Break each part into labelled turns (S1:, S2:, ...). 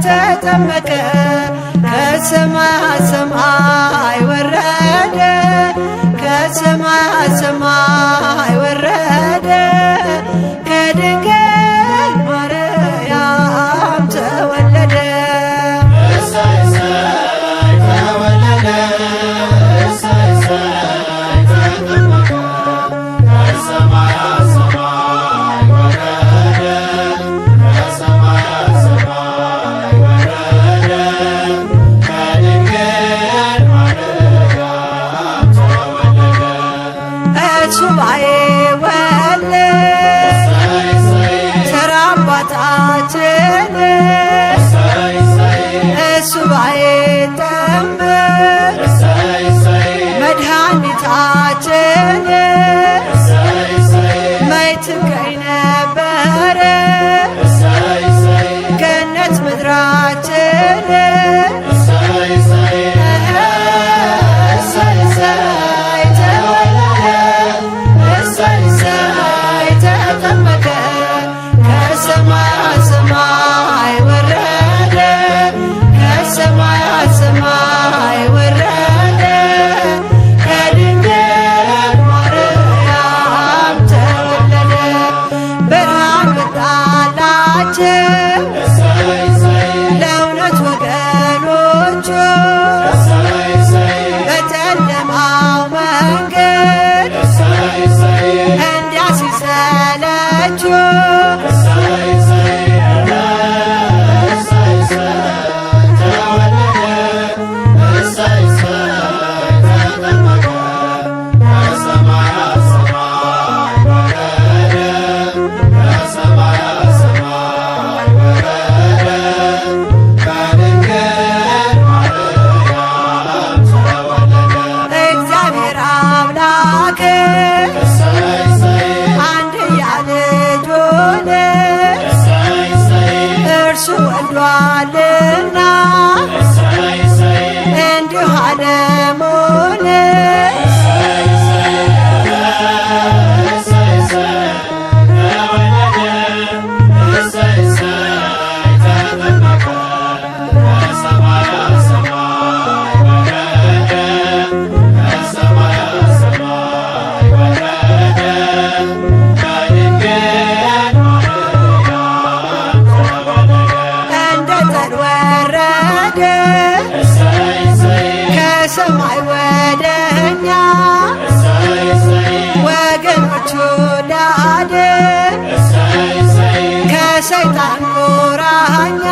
S1: ተጠመቀ ከሰማያት ሰማይ ወረደ ከሰማያት ሰማይ ወረደ ከድንግል ማርያም ተወለደ ሱባኤ ወለ ተራ አባታችን ሱባኤ ጠምር መድኃኒታችን መች ትገኝ ነበረ ገነት ምድራችን ለእውነት ወገኖቹ በጨለማው መንገድ እንዲያሲሰለችው ወልዷልና እንዲሁ ዓለሙን ከሰማይ ወደኛ ወገኖቹ ሊያድን ከሰይጣን ቁራኛ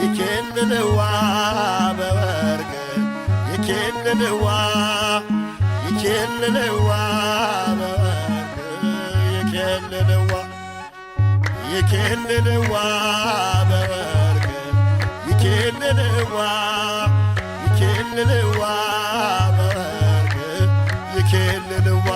S2: ይኬልልዋ በወርቅ ይኬልልዋ ይኬልልዋ በወርቅ ይኬልልዋ ይኬልልዋ በወርቅ ይኬልልዋ ይኬልልዋ በወርቅ ይኬልልዋ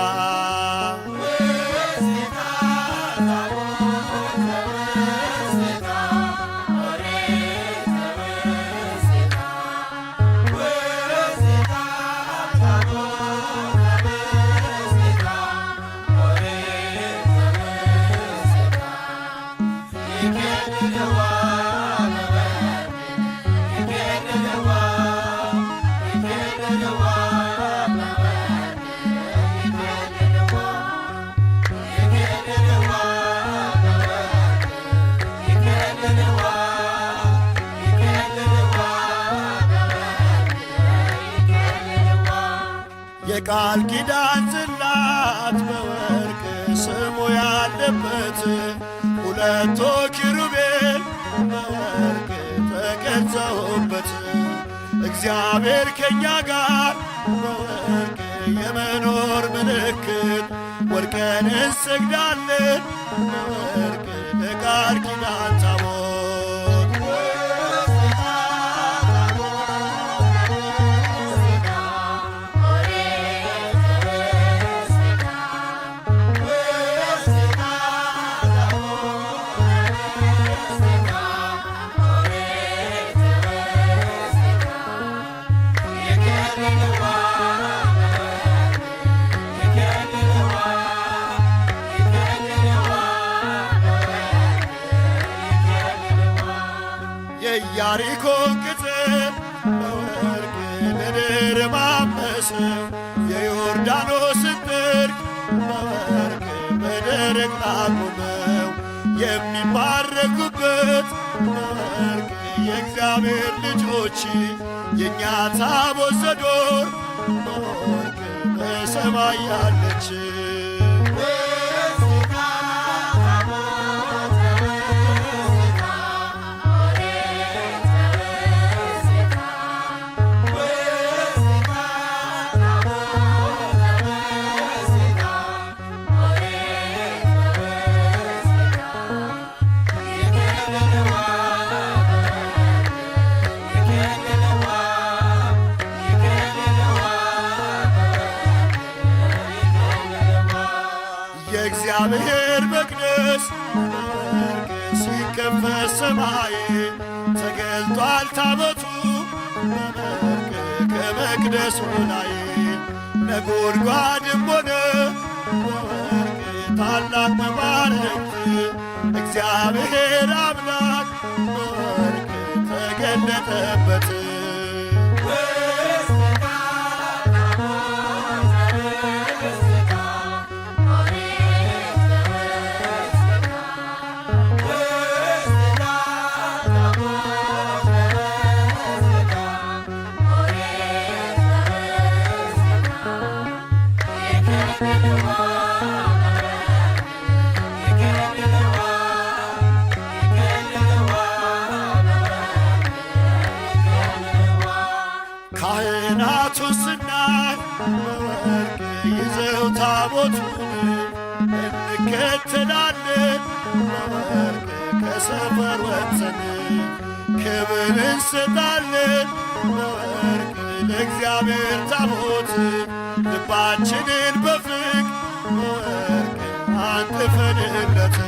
S2: የቃል ኪዳን ጽላት በወርቅ ስሙ ያለበት ሁለቱ ኪሩቤል በወርቅ ተቀርጸውበት እግዚአብሔር ከእኛ ጋር በወርቅ የመኖር ምልክት ወድቀን እንሰግዳለን በወርቅ ለቃል ኪዳን ታቦት የኢያሪኮ ቅጥር በወርቅ ምድር ማመሰው የዮርዳኖስን ጥልቅ በወርቅ በደረቅ አቁመው የሚባረኩበት በወርቅ የእግዚአብሔር ልጆች የእኛ ታቦት ዘዶር በወርቅ በሰማይ ያለች የእግዚአብሔር መቅደስ በወርቅ ሲከፈት ሰማይ ተገልጧል ታቦቱ በወርቅ ከመቅደሱ ላይ ነጎድጓድም ሆነ በወርቅ ታላቅ መባረክት እግዚአብሔር አምላክ በወርቅ ተገለጠበት ካህናቱን ስናይ በወርቅ ይዘው ታቦቱን እንከተላለን በወርቅ ከሰፈር ወጥተን ክብር እንሰጣለን በወርቅ ለእግዚአብሔር ታቦት ልባችንን በፍቅር በወርቅ አንጥፈንለት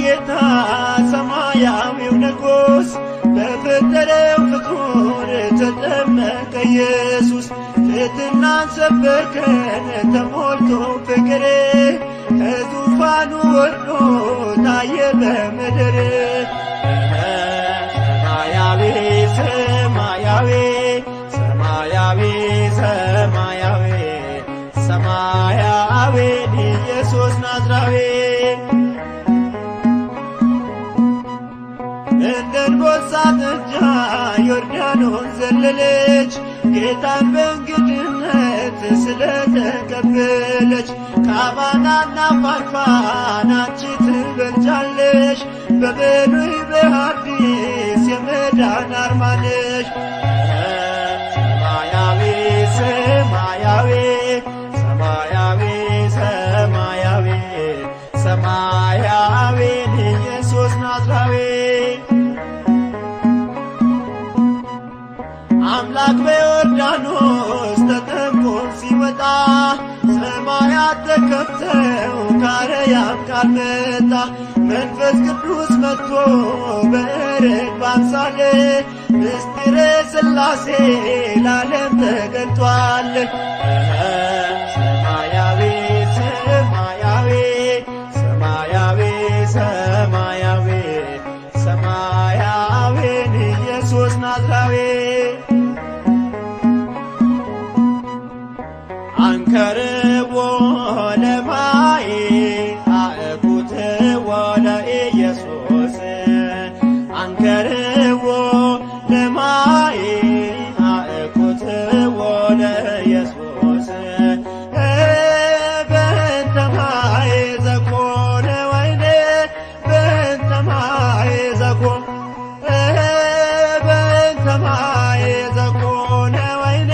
S3: ጌታ ሰማያዊው ንጉሥ በፈጠረው ፍጡር ተጠመቀ ኢየሱስ። ትሕትናን ሰበከን ተሞልቶ ፍቅር ከዙፋኑ ወርዶ ታየ በምድር። ሰማያዊ ሰማያዊ ሰማያዊ ሰማያዊ ሰማያዊ ኢየሱስ ናዝራዊ እንደ አንበሳ ጥጃ ዮርዳኖስ ዘለለች ጌታን በእንግድነት ስለተቀበለች። ከአባናና ፋንፋን አንቺ ትበልጫለሽ በብሉይ በሐዲስ የመዳን አርማ ነሽ። ሰማያዊ ሰማያዊ ሰማያዊ ሰማያዊ ሰማያዊ ኢየሱስ ናዝራዊ አምላክ በዮርዳኖስ ተጠምቆ ሲወጣ ሰማያት ተከፍተው ከአርያም ቃል መጣ። መንፈስ ቅዱስ መጥቶ በርግብ አምሳል ምስጢረ ሥላሴ ለዓለም ተገልጧል። ሰማያዊ ሰማያዊ ሰማያዊ ሰማያዊ ሰማያዊን ኢየሱስ ናዝራዊ አንከርዎ ለማየ አእኩትዎ ለኢየሱስ አንከርዎ ለማየ አእኩትዎ ለኢየሱስ በእንተ ማየ ዘኮነ ወይኔ በእንተ ማየ ዘኮነ በእንተ ማየ ዘኮነ ወይኔ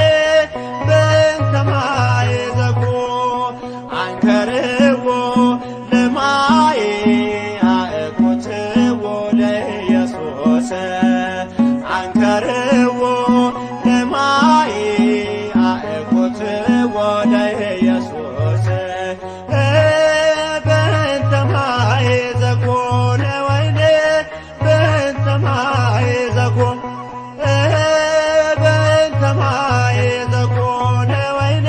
S3: በእንተ ማየ አንከርዎ ለማየ አእኩትዎ ለኢየሱስ አንከርዎ ለማየ አእኩትዎ ለኢየሱስ በእንተ ማየ ዘኮነ ወይኔ በእንተ ማየ ዘኮነ በእንተ ማየ ዘኮነ ወይኔ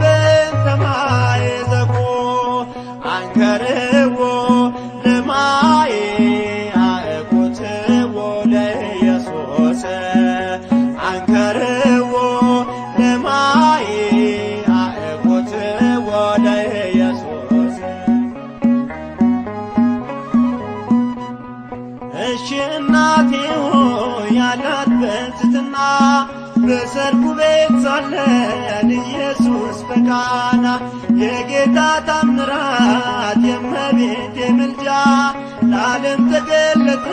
S3: በእንተ ማየ አንከርዎ ለማየ አእኩትዎ ለኢየሱስ አንከርዎ ለማየ አእኩትዎ ለኢየሱስ እሺ እናቴ ሆይ ያላት በትሕትና በሰርጉ ቤት ሳለን ኢየሱስ በቃና የጌታ ታምራት የእመቤቴ ምልጃ ለዓለም ተገለጠ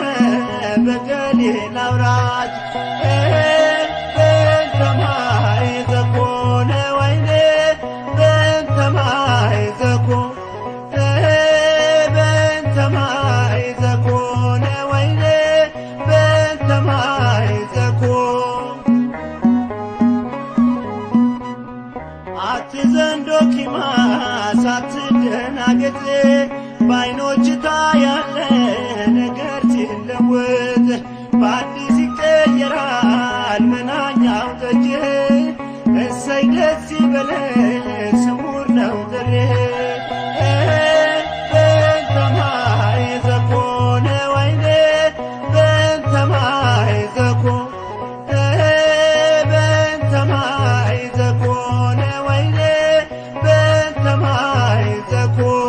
S3: በገሊላ አውራጅ። በእንተ ማየ ዘኮነ ወይኔ በእንተ ማየ ዘኮነ በእንተ ማየ ዘኮነ ወይኔ በእንተ ማየ ዘኮነ አትዘንዶ ኪማስ አትደናገጥ በዓይኖች ታያለ ነገር ሲለወጥ በአዲስ ይቀየራል መናኛው ጠጅህ እሰይ ደስ ይበለን ስውር ነው ጥሪህ። በእንተ ማየ ዘኮነ ወይኔ በእንተ ማየ ዘኮነ በእንተ ማየ ዘኮነ ወይኔ በእንተ ማየ ዘኮነ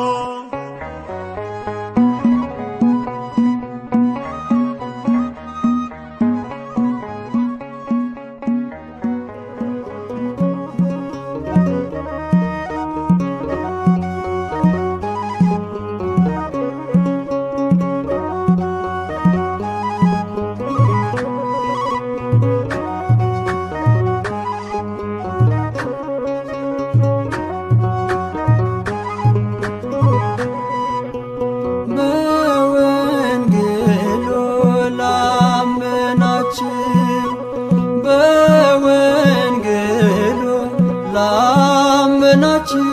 S4: ላመናችሁ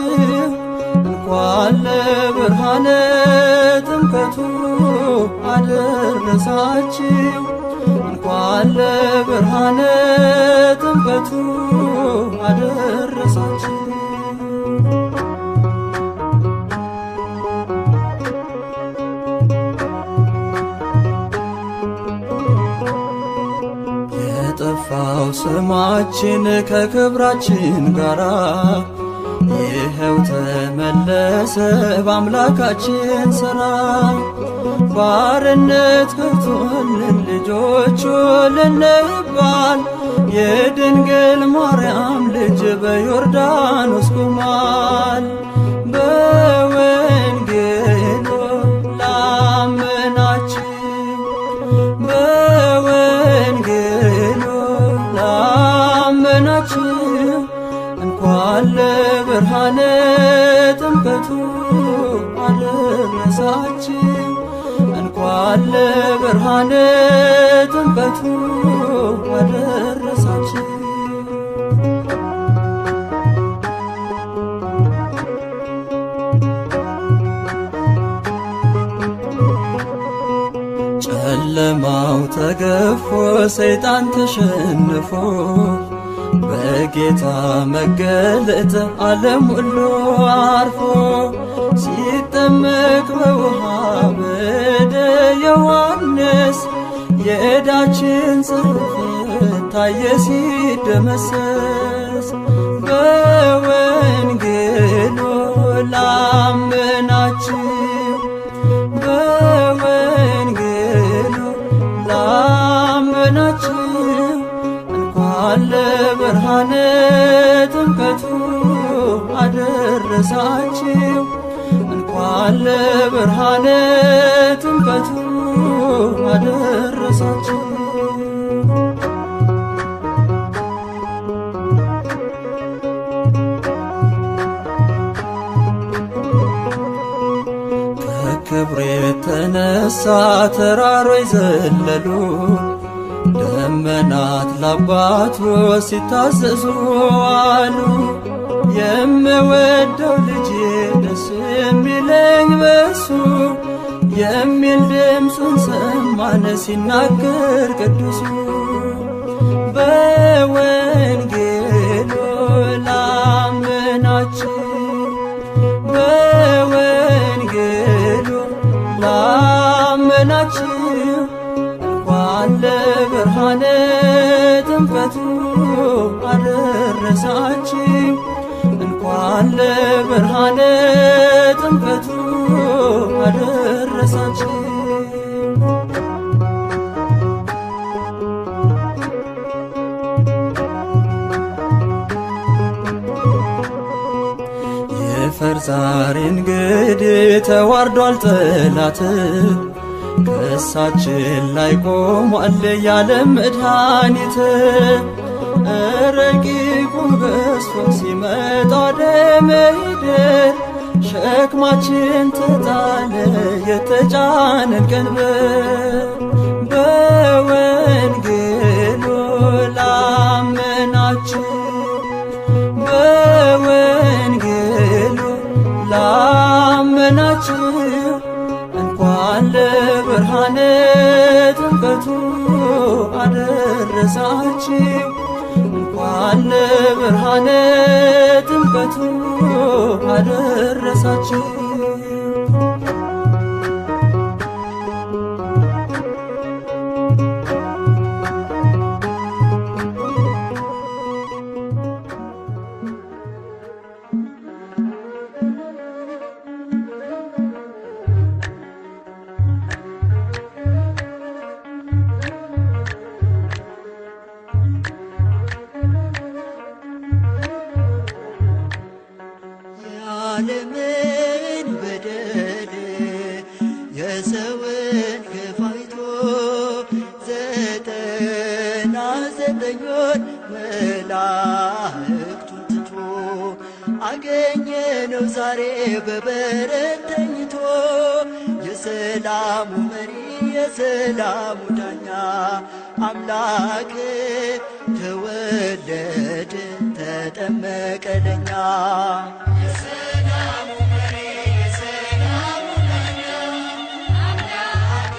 S4: እንኳን ለብርሃነ ጥምቀቱ አደረሳችሁ እንኳን ለብርሃነ ጥምቀቱ አደረሳችሁ። የጠፋው ስማችን ከክብራችን ጋራ ይኸው ተመለሰ በአምላካችን ሥራ። ባርነት ገብቶልን ልጆቹ ልንባል የድንግል ማርያም ልጅ በዮርዳኖስ ቆሟል። በወንጌሉ ላመናችሁ በወንጌሉ ላመናችሁ እንኳን ለብርሃነ ጥምቀቱ አደረሳችሁ እንኳን ለብርሃነ ጥምቀቱ አደረሳችሁ። ጨለማው ተገፎ ሰይጣን ተሸንፎ በጌታ መገለጥ ዓለም ሁሉ አርፎ ሲጠመቅ በውሃ በደ ዮሐንስ የዕዳችን ጽሕፈት ታየ ሲደመሰስ። በወንጌሉ ላመናችሁ በወንጌሉ ላመናችሁ እንኳን ለብርሃነ ጥምቀቱ አደረሳችሁ እንኳን ለብርሃነ ጥምቀቱ አደረሳችሁ። ከክብር የተነሳ ተራሮች ዘለሉ ደመናት ለአባቱ ሲታዘዙ አሉ። የምወደው ልጄ ደስ የሚለኝ በሱ የሚል ድምፁን ሰማን ሲናገር ቅዱሱ። በወንጌሉ ላመናችሁ በወንጌሉ ላመናችሁ እንኳን ለብርሃነ ጥምቀቱ አደረሳችሁ እንኳን ለብርሃነ ጥምቀቱ አደረሳችሁ። የፈርዛሪ እንግዲህ ተዋርዷል ጠላት ከእሳችን ላይ ቆሟል ያለም መድኃኒት። ረቂቁ ገዝፎ ሲመጣ ደመሄደር ሸክማችን ተጣለ የተጫነን ቀንበር። በወንጌሉ ላመናችሁ በወንጌሉ ላመናችሁ እንኳን ለብርሃነ ጥምቀቱ አደረሳችሁ እንኳን ለብርሃነ ጥምቀቱ አደረሳችሁ።
S1: የዓለምን በደል የሰውን ግፍ አይቶ 99 መላእክቱን ትቶ አገኘነው ዛሬ በበረት ተኝቶ። የሰላሙ መሪ የሰላሙ ዳኛ አምላክ ተወለደ ተጠመቀ ለኛ። የሰላሙ መሪ የሰላሙ ዳኛ አምላክ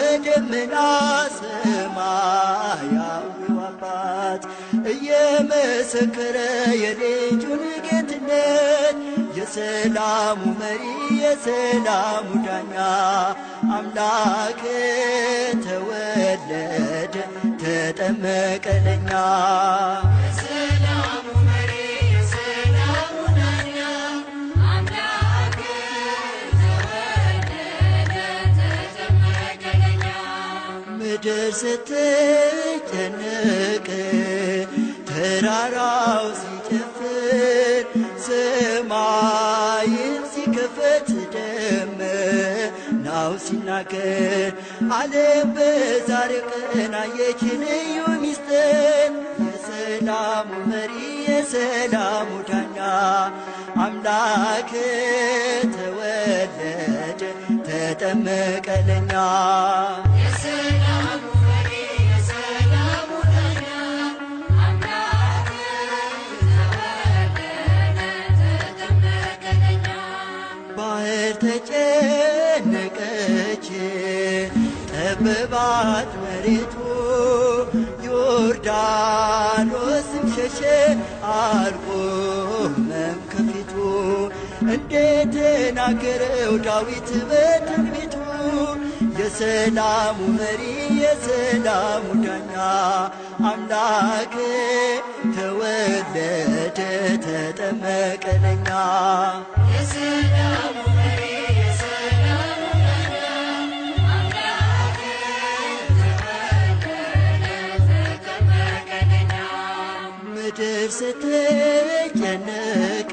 S1: በደመና ሰማያዊው አባት እየመሰከረ የልጁን ጌትነት የሰላሙ መሪ የሰላሙ ዳኛ አምላክ ተወለደ ተጠመቀ ለኛ።
S5: የሰላሙ መሪ የሰላሙ ዳኛ አምላክ ተወለደ ተጠመቀ ለኛ።
S1: ምድር ስትጨነቅ ተራራው ሲጨፍር ሰማይን ሲከፈት ደመናው ሲናገር ዓለም በዛሬው ቀን አየች ልዩ ምስጢር የሰላሙ መሪ የሰላሙ ዳኛ አምላክ ተወለደ ተጠመቀ ለኛ።
S5: የሰላሙ መሪ የሰላሙ ዳኛ አምላክ ተወለደ ተጠመቀ ለኛ።
S1: ባህር ተጨነቀች ጠበባት መሬቱ ዮርዳኖስም ሸሸ አልቆመም ከፊቱ እንደተናገረው ዳዊት በትንቢቱ የሰላሙ መሪ የሰላሙ ዳኛ አምላክ ተወለደ ተጠመቀ ለኛ።
S5: የሰላሙ መሪ የሰላሙ ዳኛ አምላክ ተወለደ ተጠመቀ ለኛ።
S1: ምድር ስትጨነቅ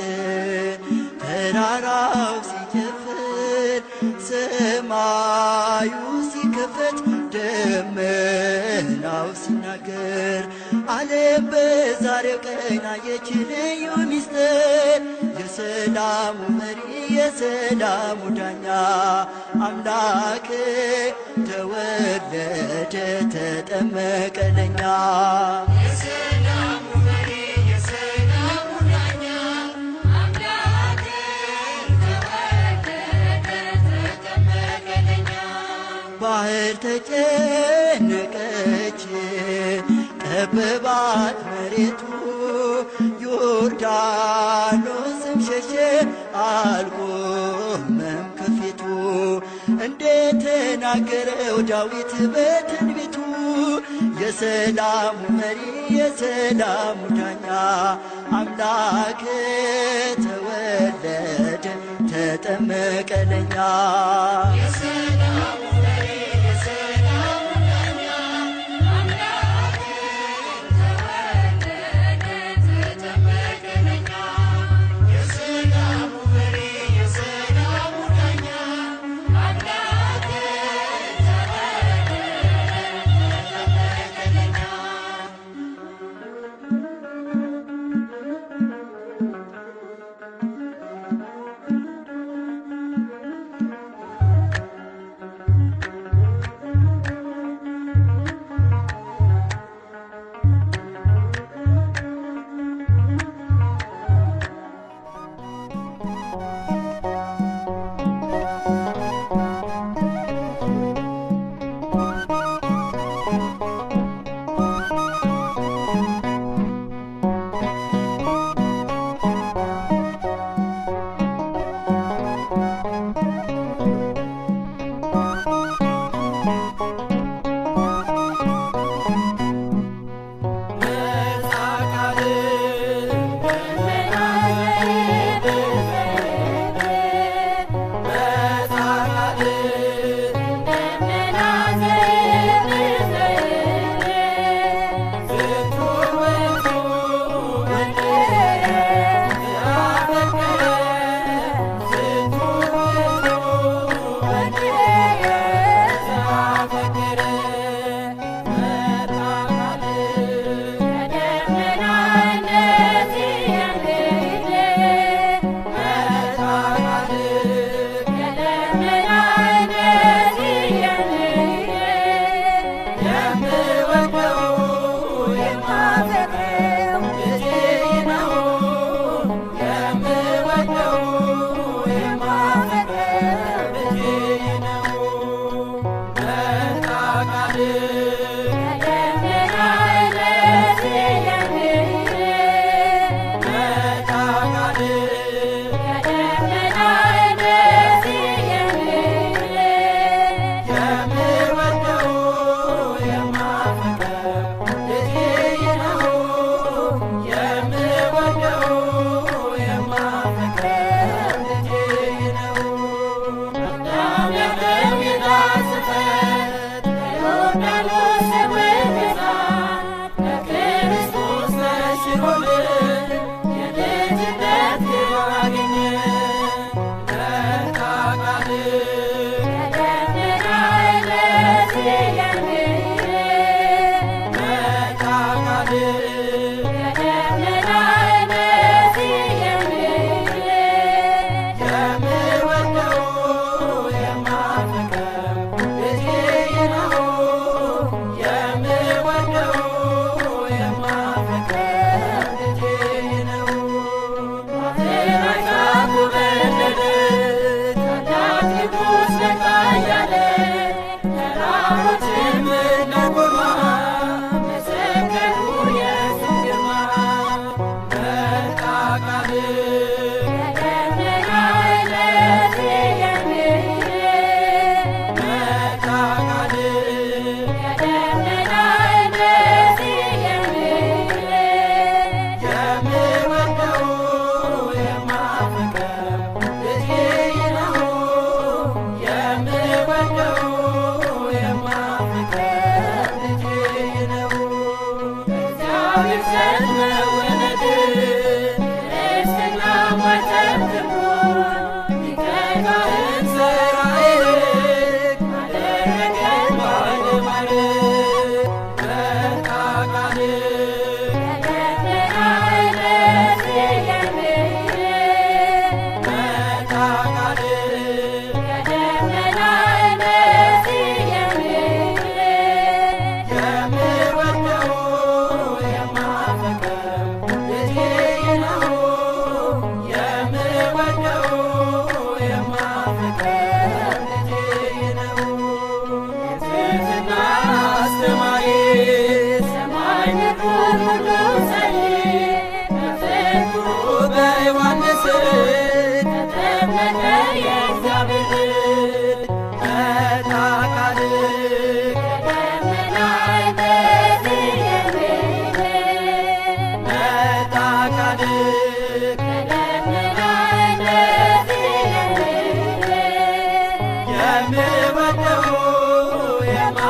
S1: ተራራው ሲጨፍር ሰማዩ ሲከፈት ደመናው ሲናገር ዓለም በዛሬው ቀን አየች ልዩ ምስጢር የሰላሙ መሪ የሰላሙ ዳኛ አምላክ ተወለደ ተጠመቀ ለኛ።
S5: የሰላሙ መሪ የሰላሙ ዳኛ አምላክ ተወለደ ተጠመቀ ለኛ።
S1: ባህር ተጨነቀች ጠበባት መሬቱ ዮርዳኖስም ሸሸ አልቆመም ከፊቱ እንደተናገረው ዳዊት በትንቢቱ የሰላሙ መሪ የሰላሙ ዳኛ አምላክ ተወለደ ተጠመቀ ለኛ።
S5: የሰላሙ መሪ የሰላሙ ዳኛ አምላክ ተወለደ ተጠመቀ ለኛ። የሰላሙ መሪ የሰላሙ ዳኛ አምላክ ተወለደ ተጠመቀ ለኛ።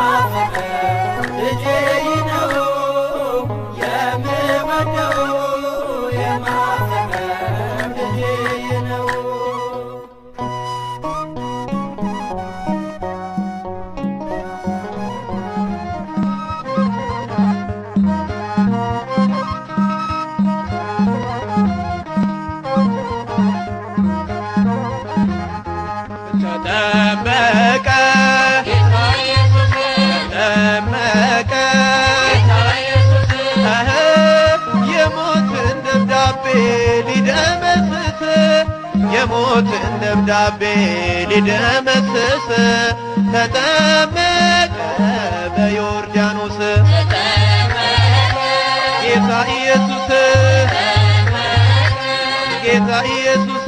S4: የማፈቅረው ልጄ ነው የምወደው የማፈቅረው ልጄ ነው።
S3: ተጠመቀ ተጠመቀ የሞትን ደብዳቤ ሊደመስስ የሞትን ደብዳቤ ሊደመስስ ተጠመቀ በዮርዳኖስ ጌታ ኢየሱስ ጌታ ኢየሱስ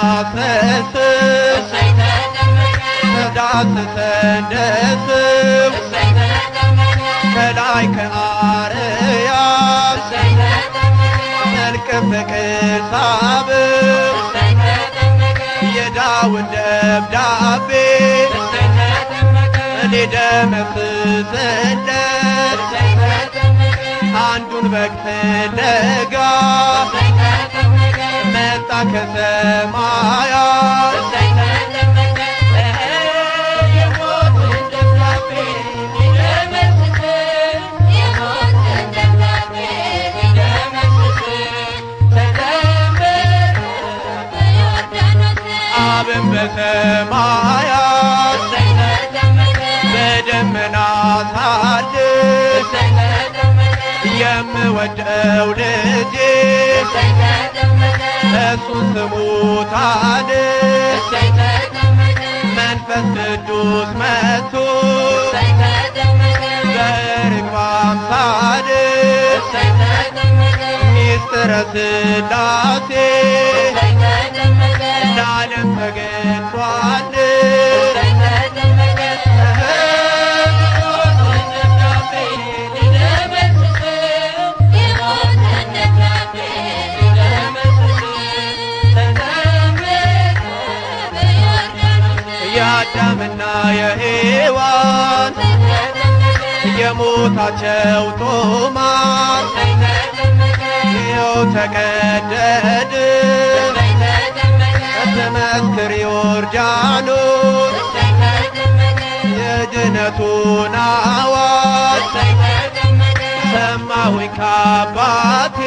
S3: የማይዳሰስ ተዳሰሰ እንደስም ከላይ ከአርያም መልከ ፍቅር ሳብ የዳዊት ደብዳቤ ሊደመስስለት አንዱን በግ ፍለጋ መጣ ከሰማያት የሞትን ደብዳቤ ሊደመስስ ተጠመቀ አብን በሰማያት በደመና ሳድር የምወደው ልጄ እሱን ስሙታን መንፈስ ቅዱስ መጥቶ በርግብ አምሳል ሚስጥረ ሥላሴ ለዓለም ተገልጧል። የአዳምና የሔዋን የሞታቸው ጦማር ይኸው ተቀደድ ትመስክር ዮርዳኖስ የድነቱን አዋጅ ሰማሁኝ ከአባቴ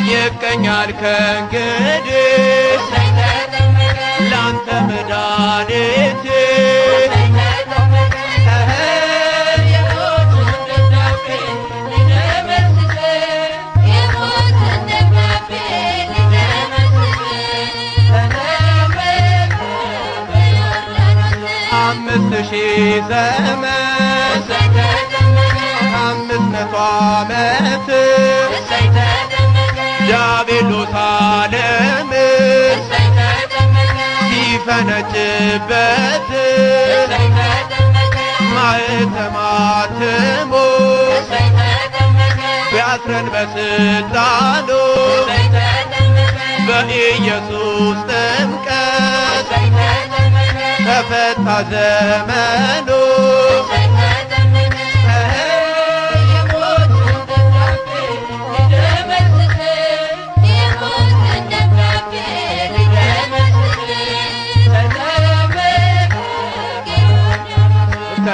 S3: ይገኛል ከእንግዲህ ላንተ መድኃኒቴ አምስት ሺህ ዘመን 500 ዓመት ዲያብሎስ ዓለምን ሲፈነጭበት ማኅተማትሞ ቢያስረን በስልጣኑ በኢየሱስ ጥምቀት ተፈታ ዘመኑ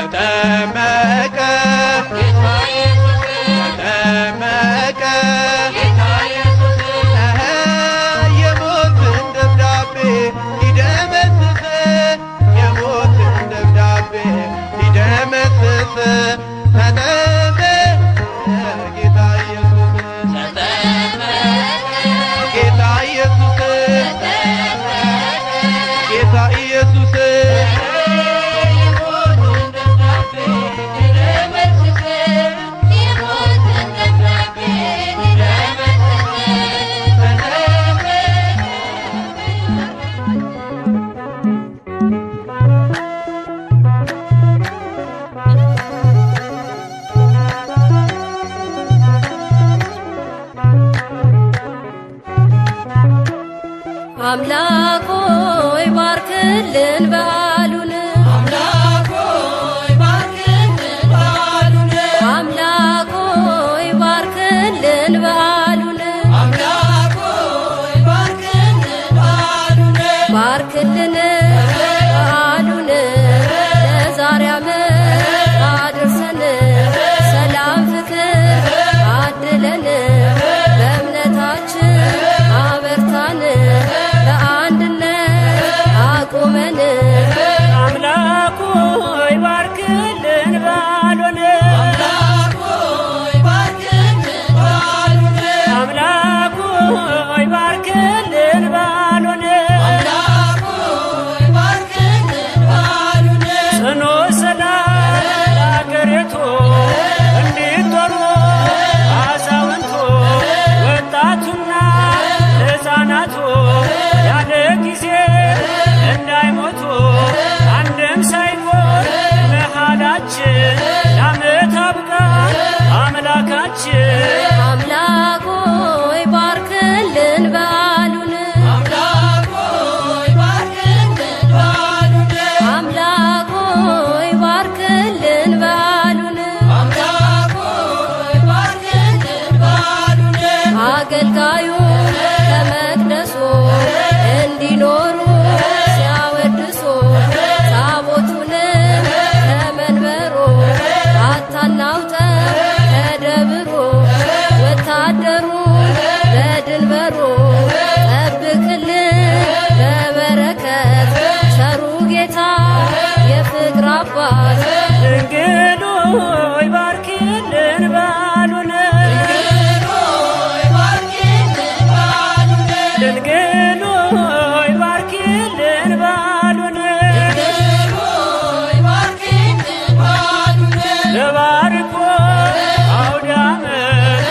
S3: ተጠመቀ ተጠመቀ የሞትን ደብዳቤ ሊደመስስ የሞትን ደብዳቤ ሊደመስስ ተጠመቀ ጌታ ኢየሱስ ጌታ ኢየሱስ ጌታ ኢየሱስ
S6: አምላክ ሆይ ባርክልን በዓሉን
S4: አምላክ ሆይ ባርክልን በዓሉን
S6: አምላክ ሆይ ባርክልን በዓሉን
S4: አምላክ ሆይ ባርክልን በዓሉን
S6: ባርክልን በዓሉን ለዛሬ ዓመት አድርሰን ሰላም ፍቅር አድለን በእምነታችን አበርታን በአንድነት አቁመን
S7: አምላክ ሆይ ባርክልን በዓሉን
S4: አምላክ ሆይ ባርክልን በዓሉን
S7: አምላክ ሆይ ባርክልን በዓሉን
S4: አምላክ ሆይ ባርክልን በዓሉን
S7: ጽኑ ሰላም ለአገሪቱ እንዲጦሩ አዛውንቱ ወጣቱና ሕፃናቱ ያለ ጊዜ እንዳይሞቱ አንድም ሳይቆር መሃላችን ለዓመት አብቃ አምላካችን
S6: አምላክ ሆይ ባርክልን በዓሉን
S4: አምላክ ሆይ ባርክልን በዓሉን
S6: አምላክ ሆይ ባርክልን በዓሉን
S4: አምላክ ሆይ ባርክልን በዓሉን
S6: አገልጋዩ ከመቅደሱ እንዲኖሩ ሲያወድሱ ታቦቱንም ከመንበሩ አታናውጠው ከደብሩ ወታደሩ በድንበሩ ጠብቅልን በበረከት ቸሩ ጌታ የፍቅር አባት
S7: ድንግል ሆይ ባርኪልን በዓሉን
S4: ሆይ ባርክልን በዓሉን
S7: ድንግል ሆይ ባርኪልን በዓሉን
S4: ሆይ ባርክልን በዓሉን
S7: ለባርኮ አውደ ዓመት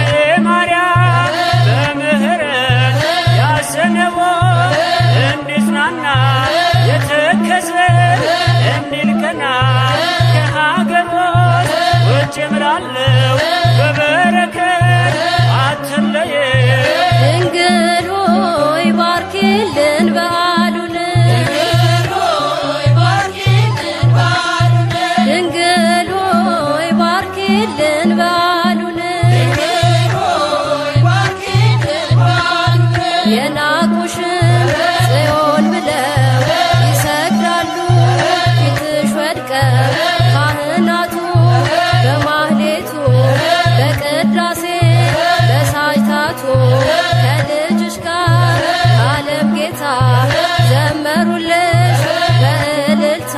S7: ለማርያም በምህረት ያሰነቦ እንዲጽናና የተከዘ እንዲልቀና ከሀገሮች ውጭ እምላለሁ በበረከት አትለየ
S6: ድንግል ሆይ ባርኪልን በዓሉን
S4: ሆይ ባርክልን በዓሉን
S6: ድንግል ሆይ ባርኪልን በዓሉን
S4: ሆይ ባርክልን በዓሉን
S6: የናቁሽን ጽዮን ብለው ይሰግዳሉ ፊትሽ ወድቀው ካህናቱ በማህሌቱ በቅዳሴ በሳጅታቱ ከልጅሽ ጋር ዓለም ጌታ ዘመሩልሽ በእልልታ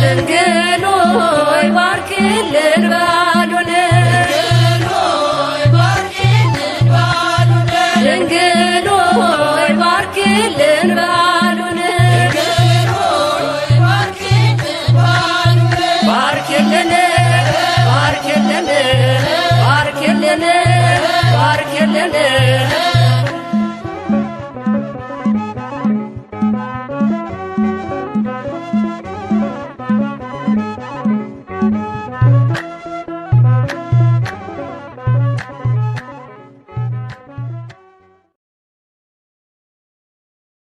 S6: ድንግል ሆይ ባርኪልን በዓሉን
S4: ሆይ ባርክልን በዓሉን
S6: ድንግል ሆይ ባርኪልን በዓሉን
S4: ሆይ ባርክልን በዓሉን
S7: ባርኪልን ባርኪልን ባርኪልን ባርኪልን